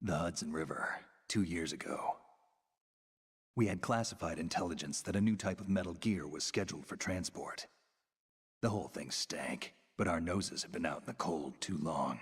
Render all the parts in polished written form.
The Hudson River, 2 years ago. We had classified intelligence that a new type of metal gear was scheduled for transport. The whole thing stank, but our noses had been out in the cold too long.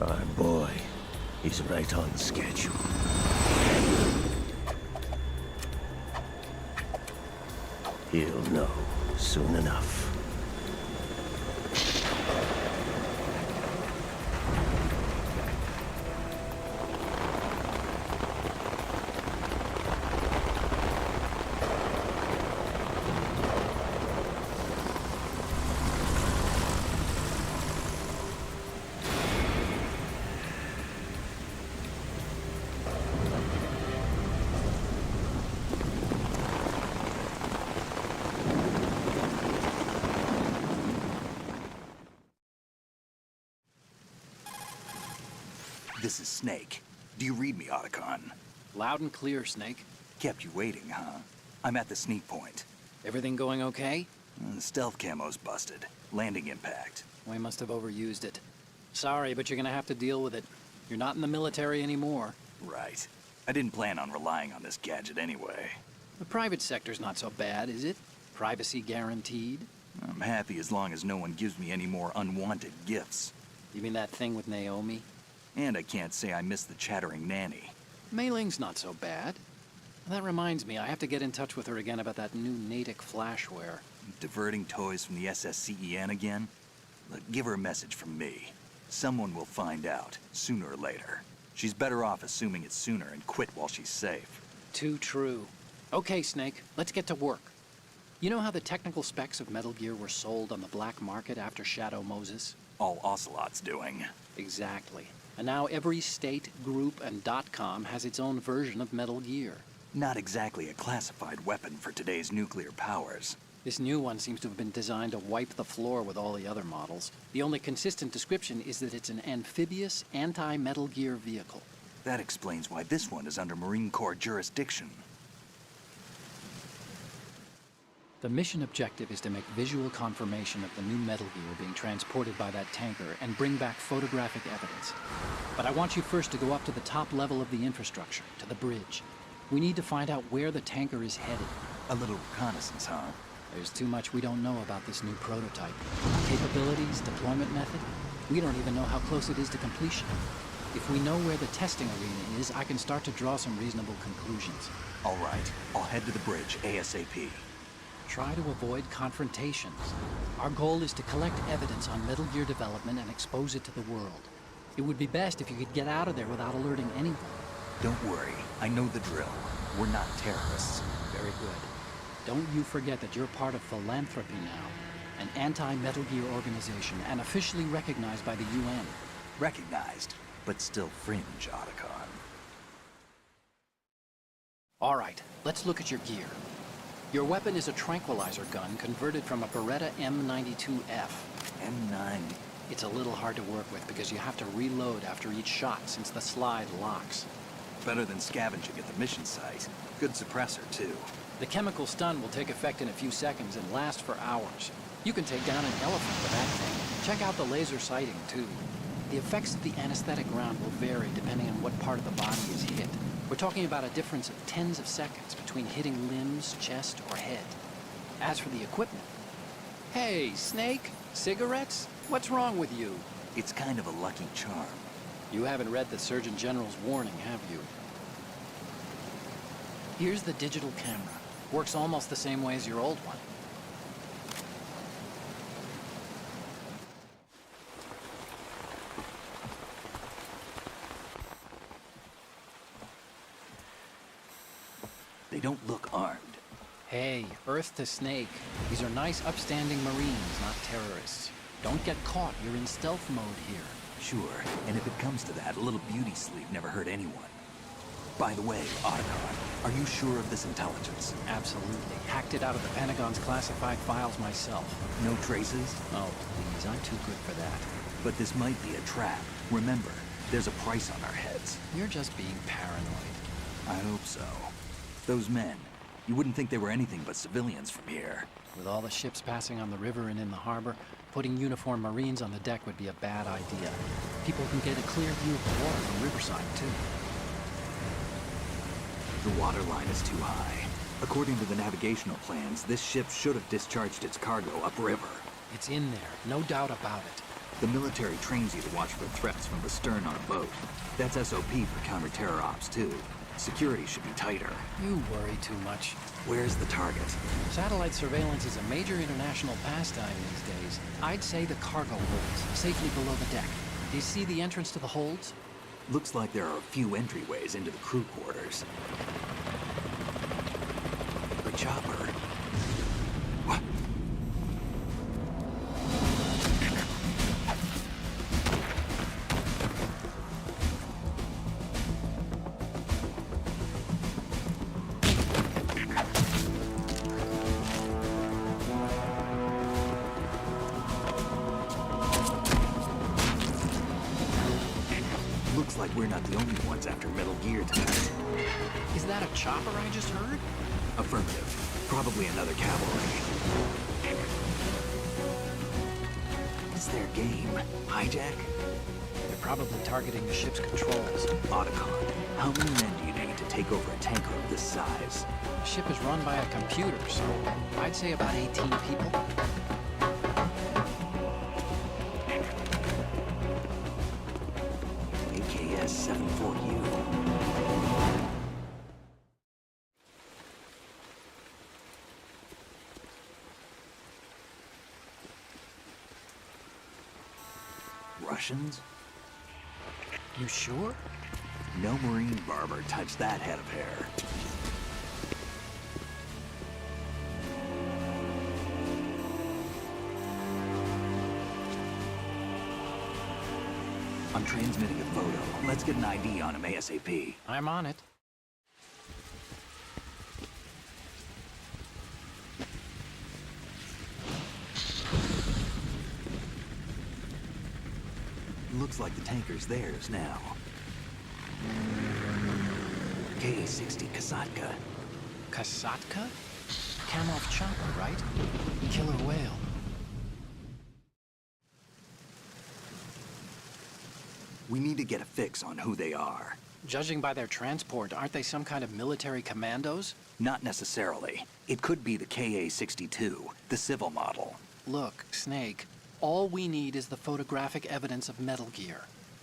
Our boy, he's right on schedule. He'll know soon enough. This is Snake. Do you read me, Otacon? Loud and clear, Snake. Kept you waiting, huh? I'm at the sneak point. Everything going okay? The stealth camo's busted. Landing impact. We must have overused it. Sorry, but you're gonna have to deal with it. You're not in the military anymore. Right. I didn't plan on relying on this gadget anyway. The private sector's not so bad, is it? Privacy guaranteed? I'm happy as long as no one gives me any more unwanted gifts. You mean that thing with Naomi? And I can't say I miss the chattering nanny. Mei Ling's not so bad. That reminds me, I have to get in touch with her again about that new Natick flashware. Diverting toys from the SSCEN again? Look, give her a message from me. Someone will find out, sooner or later. She's better off assuming it sooner and quit while she's safe. Too true. Okay, Snake, let's get to work. You know how the technical specs of Metal Gear were sold on the black market after Shadow Moses? all Ocelot's doing. Exactly. And now every state, group, and .com has its own version of Metal Gear. Not exactly a classified weapon for today's nuclear powers. This new one seems to have been designed to wipe the floor with all the other models. The only consistent description is that it's an amphibious, anti-Metal Gear vehicle. That explains why this one is under Marine Corps jurisdiction. The mission objective is to make visual confirmation of the new Metal Gear being transported by that tanker and bring back photographic evidence. But I want you first to go up to the top level of the infrastructure, to the bridge. We need to find out where the tanker is headed. A little reconnaissance, huh? There's too much we don't know about this new prototype. Capabilities, deployment method. We don't even know how close it is to completion. If we know where the testing arena is, I can start to draw some reasonable conclusions. All right, I'll head to the bridge ASAP. Try to avoid confrontations. Our goal is to collect evidence on Metal Gear development and expose it to the world. It would be best if you could get out of there without alerting anyone. Don't worry, I know the drill. We're not terrorists. Very good. Don't you forget that you're part of Philanthropy now, an anti-Metal Gear organization and officially recognized by the UN. Recognized, but still fringe, Otacon. All right, let's look at your gear. Your weapon is a tranquilizer gun converted from a Beretta M92F. M9. It's a little hard to work with because you have to reload after each shot since the slide locks. Better than scavenging at the mission site. Good suppressor, too. The chemical stun will take effect in a few seconds and last for hours. You can take down an elephant with that thing. Check out the laser sighting, too. The effects of the anesthetic round will vary depending on what part of the body is hit. We're talking about a difference of tens of seconds between hitting limbs, chest, or head. As for the equipment... Hey, Snake? Cigarettes? What's wrong with you? It's kind of a lucky charm. You haven't read the Surgeon General's warning, have you? Here's the digital camera. Works almost the same way as your old one. They don't look armed. Hey, Earth to Snake. These are nice, upstanding Marines, not terrorists. Don't get caught. You're in stealth mode here. Sure, and if it comes to that, a little beauty sleep never hurt anyone. By the way, Otacon, are you sure of this intelligence? Absolutely. Hacked it out of the Pentagon's classified files myself. No traces? Oh, please, I'm too good for that. But this might be a trap. Remember, there's a price on our heads. You're just being paranoid. I hope so. Those men, you wouldn't think they were anything but civilians from here. With all the ships passing on the river and in the harbor, putting uniformed Marines on the deck would be a bad idea. People can get a clear view of the water from Riverside, too. The water line is too high. According to the navigational plans, this ship should have discharged its cargo upriver. It's in there, no doubt about it. The military trains you to watch for threats from the stern on a boat. That's SOP for counter-terror ops, too. Security should be tighter. You worry too much. Where's the target? Satellite surveillance is a major international pastime these days. I'd say the cargo holds, safely below the deck. Do you see the entrance to the holds? Looks like there are a few entryways into the crew quarters. A chopper. What? Looks like we're not the only ones after Metal Gear tonight. Is that a chopper I just heard? Affirmative. Probably another cavalry. It's their game. Hijack? They're probably targeting the ship's controls. Otacon, how many men do you need to take over a tanker of this size? The ship is run by a computer, so I'd say about 18 people. AKS-74U. Russians? You sure? No Marine barber touched that head of hair. I'm transmitting a photo. Let's get an ID on him ASAP. I'm on it. Looks like the tanker's theirs now. KA-60 Kasatka. Kasatka? Kamov chopper, right? Killer whale. We need to get a fix on who they are. Judging by their transport, aren't they some kind of military commandos? Not necessarily. It could be the KA-62, the civil model. Look, Snake, all we need is the photographic evidence of Metal Gear.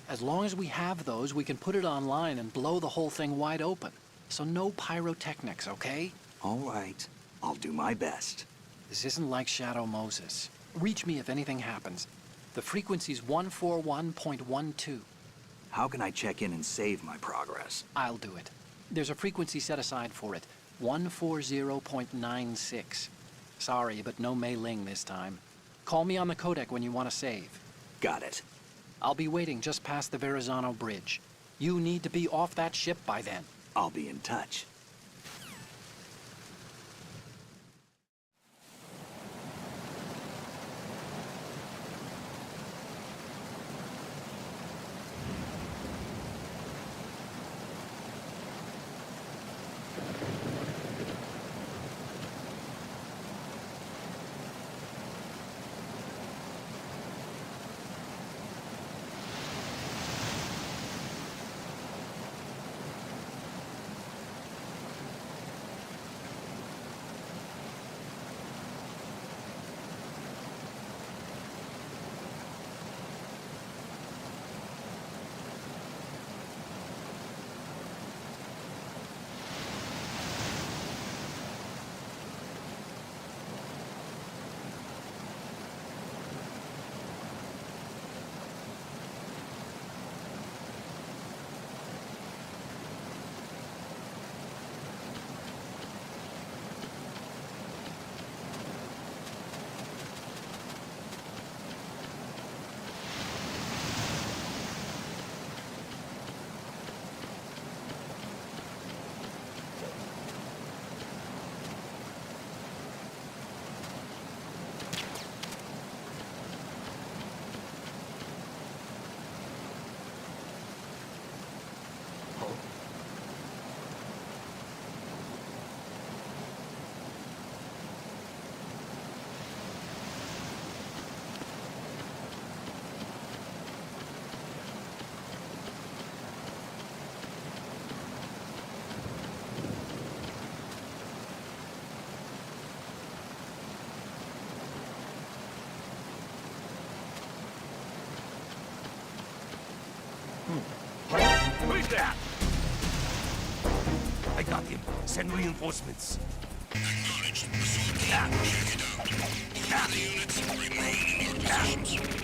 As long as we have those, we can put it online and blow the whole thing wide open. So no pyrotechnics, okay? All right. I'll do my best. This isn't like Shadow Moses. Reach me if anything happens. The frequency's 141.12. How can I check in and save my progress? I'll do it. There's a frequency set aside for it. 140.96. Sorry, but no Mei Ling this time. Call me on the codec when you want to save. Got it. I'll be waiting just past the Verrazano Bridge. You need to be off that ship by then. I'll be in touch. Who's that? I got him. Send reinforcements. Acknowledged. Check it out. All the units remain in your positions.